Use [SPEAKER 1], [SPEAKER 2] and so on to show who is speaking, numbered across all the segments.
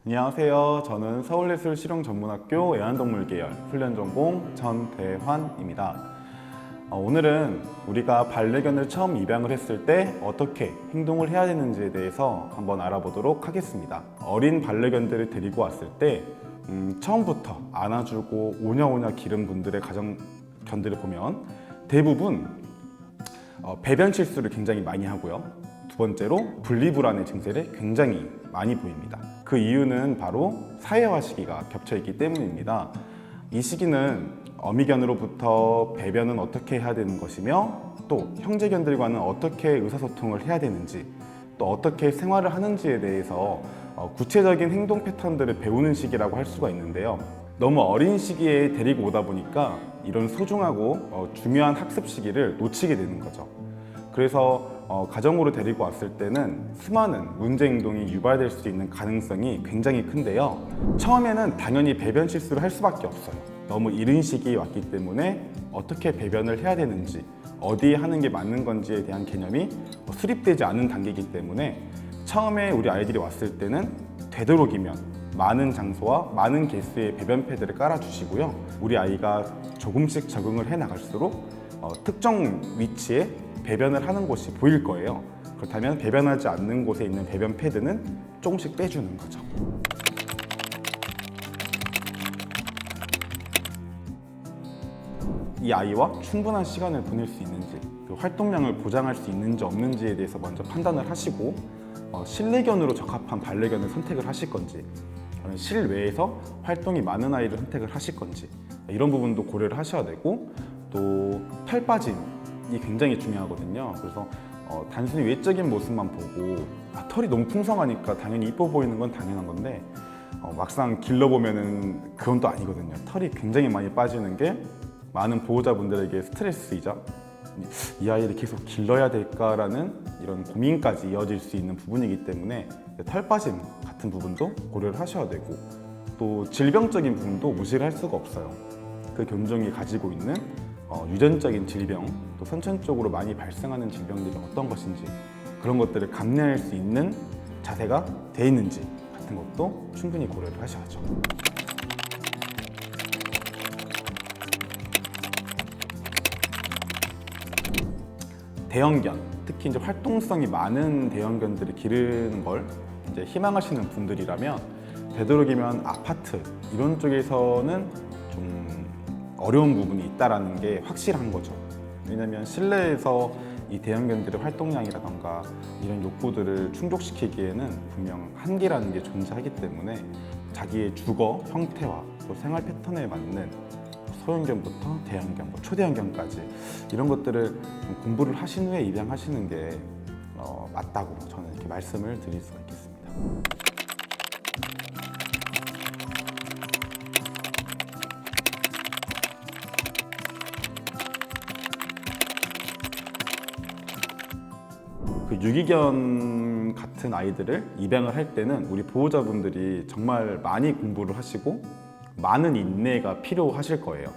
[SPEAKER 1] 안녕하세요. 저는 서울예술실용전문학교 애완동물 계열 훈련전공 전대환입니다. 오늘은 우리가 반려견을 처음 입양을 했을 때 어떻게 행동을 해야 되는지에 대해서 한번 알아보도록 하겠습니다. 어린 반려견들을 데리고 왔을 때 처음부터 안아주고 오냐오냐 기른 분들의 가정견들을 보면 대부분 배변 실수를 굉장히 많이 하고요. 두 번째로 분리불안의 증세를 굉장히 많이 보입니다. 그 이유는 바로 사회화 시기가 겹쳐 있기 때문입니다. 이 시기는 어미견으로부터 배변은 어떻게 해야 되는 것이며 또 형제견들과는 어떻게 의사소통을 해야 되는지 또 어떻게 생활을 하는지에 대해서 구체적인 행동 패턴들을 배우는 시기라고 할 수가 있는데요. 너무 어린 시기에 데리고 오다 보니까 이런 소중하고 중요한 학습 시기를 놓치게 되는 거죠. 그래서 가정으로 데리고 왔을 때는 수많은 문제 행동이 유발될 수 있는 가능성이 굉장히 큰데요. 처음에는 당연히 배변 실수를 할 수밖에 없어요. 너무 이른 시기에 왔기 때문에 어떻게 배변을 해야 되는지 어디에 하는 게 맞는 건지에 대한 개념이 수립되지 않은 단계이기 때문에 처음에 우리 아이들이 왔을 때는 되도록이면 많은 장소와 많은 개수의 배변 패드를 깔아주시고요. 우리 아이가 조금씩 적응을 해 나갈수록 특정 위치에 배변을 하는 곳이 보일 거예요. 그렇다면 배변하지 않는 곳에 있는 배변 패드는 조금씩 빼주는 거죠. 이 아이와 충분한 시간을 보낼 수 있는지, 그 활동량을 보장할 수 있는지 없는지에 대해서 먼저 판단을 하시고 실내견으로 적합한 반려견을 선택을 하실 건지 실외에서 활동이 많은 아이를 선택을 하실 건지 이런 부분도 고려를 하셔야 되고 또 털 빠짐이 굉장히 중요하거든요. 그래서 단순히 외적인 모습만 보고 털이 너무 풍성하니까 당연히 이뻐 보이는 건 당연한 건데 막상 길러보면은 그건 또 아니거든요. 털이 굉장히 많이 빠지는 게 많은 보호자분들에게 스트레스이자 이 아이를 계속 길러야 될까라는 이런 고민까지 이어질 수 있는 부분이기 때문에 털 빠짐 같은 부분도 고려를 하셔야 되고 또 질병적인 부분도 무시를 할 수가 없어요. 그 견종이 가지고 있는 유전적인 질병, 또 선천적으로 많이 발생하는 질병들이 어떤 것인지 그런 것들을 감내할 수 있는 자세가 돼 있는지 같은 것도 충분히 고려를 하셔야죠. 대형견, 특히 이제 활동성이 많은 대형견들을 기르는 걸 이제 희망하시는 분들이라면 되도록이면 아파트 이런 쪽에서는 좀 어려운 부분이 있다라는 게 확실한 거죠. 왜냐하면 실내에서 이 대형견들의 활동량이라던가 이런 욕구들을 충족시키기에는 분명 한계라는 게 존재하기 때문에 자기의 주거 형태와 또 생활 패턴에 맞는 소형견부터 대형견, 초대형견까지 이런 것들을 좀 공부를 하신 후에 입양하시는 게 맞다고 저는 이렇게 말씀을 드릴 수가 있겠습니다. 그 유기견 같은 아이들을 입양을 할 때는 우리 보호자분들이 정말 많이 공부를 하시고 많은 인내가 필요하실 거예요.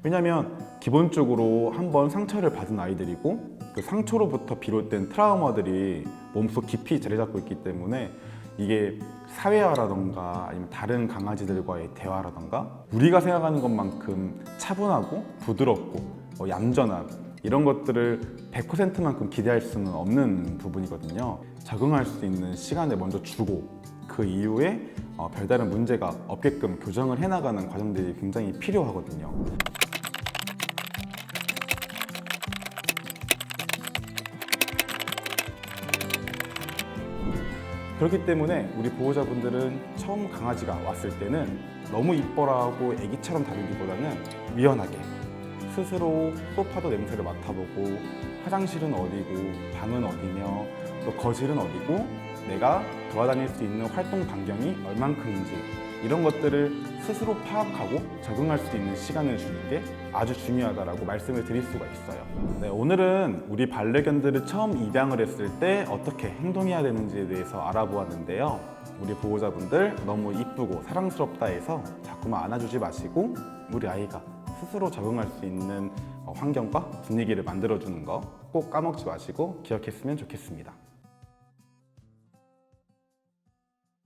[SPEAKER 1] 왜냐하면 기본적으로 한번 상처를 받은 아이들이고 그 상처로부터 비롯된 트라우마들이 몸속 깊이 자리 잡고 있기 때문에 이게 사회화라던가 아니면 다른 강아지들과의 대화라던가 우리가 생각하는 것만큼 차분하고 부드럽고 얌전한 이런 것들을 100%만큼 기대할 수는 없는 부분이거든요. 적응할 수 있는 시간을 먼저 주고 그 이후에 별다른 문제가 없게끔 교정을 해나가는 과정들이 굉장히 필요하거든요. 그렇기 때문에 우리 보호자분들은 처음 강아지가 왔을 때는 너무 이뻐라고 애기처럼 다루기보다는 유연하게 스스로 소파도 냄새를 맡아보고 화장실은 어디고 방은 어디며 또 거실은 어디고 내가 돌아다닐 수 있는 활동 반경이 얼만큼인지 이런 것들을 스스로 파악하고 적응할 수 있는 시간을 주는 게 아주 중요하다고 말씀을 드릴 수가 있어요. 네, 오늘은 우리 반려견들을 처음 입양을 했을 때 어떻게 행동해야 되는지에 대해서 알아보았는데요. 우리 보호자분들 너무 이쁘고 사랑스럽다 해서 자꾸만 안아주지 마시고 우리 아이가 스스로 적응할 수 있는 환경과 분위기를 만들어주는 거 꼭 까먹지 마시고 기억했으면 좋겠습니다.